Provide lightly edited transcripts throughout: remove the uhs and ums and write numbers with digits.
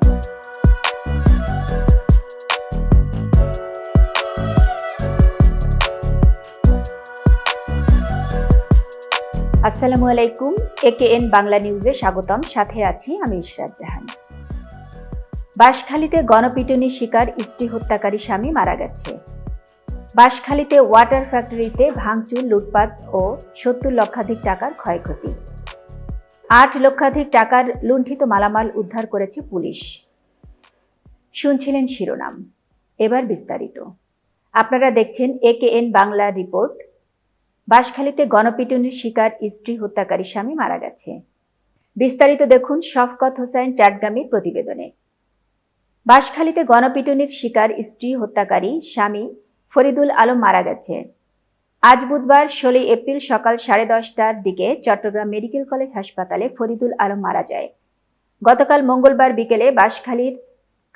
আসসালামু আলাইকুম, একেএন বাংলা নিউজে স্বাগতম। সাথে আছি আমি ইশরাত জাহান। বাঁশখালীতে গণপিটুনির শিকার স্ত্রী হত্যাকারী স্বামী মারা গেছে। বাঁশখালীতে ওয়াটার ফ্যাক্টরিতে ভাঙচুর, লুটপাট ও ৭০ লক্ষাধিক টাকার ক্ষয়ক্ষতি। ৮ লক্ষাধিক টাকার লুণ্ঠিত মালামাল উদ্ধার করেছে পুলিশ। শুনছিলেন শিরোনাম, এবার বিস্তারিত। আপনারা দেখছেন একেএন বাংলা রিপোর্ট। বাঁশখালীতে গণপিটুনির শিকার স্ত্রী হত্যাকারী স্বামী মারা গেছে। বিস্তারিত দেখুন শফকত হোসাইন চাটগামীর প্রতিবেদনে। বাঁশখালীতে গণপিটুনির শিকার স্ত্রী হত্যাকারী স্বামী ফরিদুল আলম মারা গেছে। আজ বুধবার ১৬ এপ্রিল সকাল 10:30টার দিকে চট্টগ্রাম মেডিকেল কলেজ হাসপাতালে ফরিদুল আলম মারা যায়। গতকাল মঙ্গলবার বিকেলে বাঁশখালীর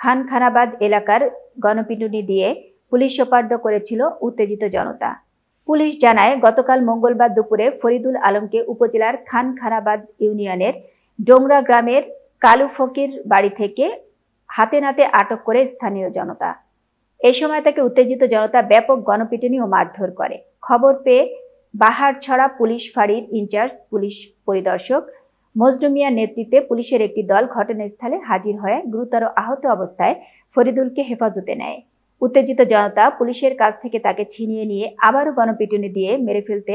খানখানাবাদ এলাকার গণপিটুনি দিয়ে পুলিশ সোপর্দ করেছিল উত্তেজিত জনতা। পুলিশ জানায়, গতকাল মঙ্গলবার দুপুরে ফরিদুল আলমকে উপজেলার খানখানাবাদ ইউনিয়নের ডোংরা গ্রামের কালু ফকির বাড়ি থেকে হাতে নাতে আটক করে স্থানীয় জনতা। এ সময় তাকে উত্তেজিত জনতা ব্যাপক গণপিটুনি ও মারধর করে। খবর পেয়ে বাহারছড়া পুলিশ ফাঁড়ির ইনচার্জ পুলিশ পরিদর্শক মজনু মিয়ার নেতৃত্বে পুলিশের একটি দল ঘটনাস্থলে হাজির হয়ে গুরুতর আহত অবস্থায় ফরিদুলকে হেফাজতে নেয়। উত্তেজিত জনতা পুলিশের কাছ থেকে তাকে ছিনিয়ে নিয়ে আবারও গণপিটুনি দিয়ে মেরে ফেলতে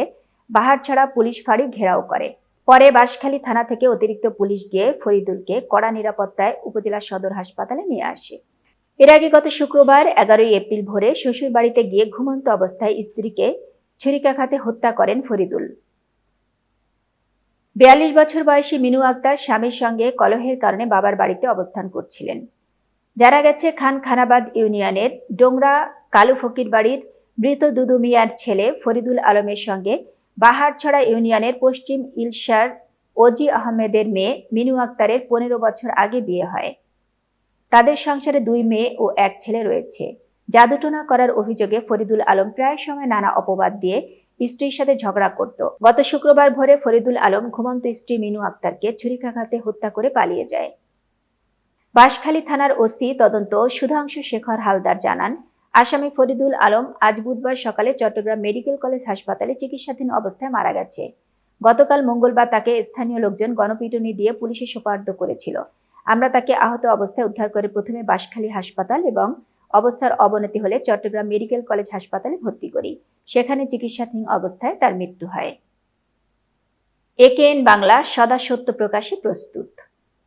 বাহারছড়া পুলিশ ফাঁড়ি ঘেরাও করে। পরে বাঁশখালী থানা থেকে অতিরিক্ত পুলিশ গিয়ে ফরিদুলকে কড়া নিরাপত্তায় উপজেলা সদর হাসপাতালে নিয়ে আসে। এর আগে গত শুক্রবার ১১ এপ্রিল ভোরে শ্বশুর বাড়িতে গিয়ে ঘুমন্ত অবস্থায় স্ত্রীকে ছুরিকাঘাতে হত্যা করেন ফরিদুল। ৪২ বছর বয়সী মিনু আক্তার স্বামীর সঙ্গে কলহের কারণে বাবার বাড়িতে অবস্থান করছিলেন। জানা গেছে, খানখানাবাদ ইউনিয়নের ডোংরা কালু ফকির বাড়ির মৃত দুদু মিয়ার ছেলে ফরিদুল আলমের সঙ্গে বাহারছড়া ইউনিয়নের পশ্চিম ইলশার ওজি আহমেদের মেয়ে মিনু আক্তারের ১৫ বছর আগে বিয়ে হয়। তাদের সংসারে ২ মেয়ে ও ১ ছেলে রয়েছে। জাদুটোনা করার অভিযোগে ফরিদুল আলম প্রায় সময় নানা অপবাদ দিয়ে স্ত্রীর সাথে ঝগড়া করত। গত শুক্রবার ভোরে ফরিদুল আলম ঘুমন্ত স্ত্রী মিনু আক্তারকে ছুরিকাঘাতে হত্যা করে পালিয়ে যায়। বাঁশখালী থানার ওসি তদন্ত সুধাংশু শেখর হালদার জানান, আসামি ফরিদুল আলম আজ বুধবার সকালে চট্টগ্রাম মেডিকেল কলেজ হাসপাতালে চিকিৎসাধীন অবস্থায় মারা গেছে। গতকাল মঙ্গলবার তাকে স্থানীয় লোকজন গণপিটুনি দিয়ে পুলিশে সোপর্দ করেছিল। আমরা তাকে আহত অবস্থায় উদ্ধার করে প্রথমে বাঁশখালী হাসপাতাল এবং অবস্থার অবনতি হলে চট্টগ্রাম মেডিকেল কলেজ হাসপাতালে ভর্তি করি। সেখানে চিকিৎসাধীন অবস্থায় তার মৃত্যু হয়। একেএন বাংলা সদা সত্য প্রকাশে প্রস্তুত।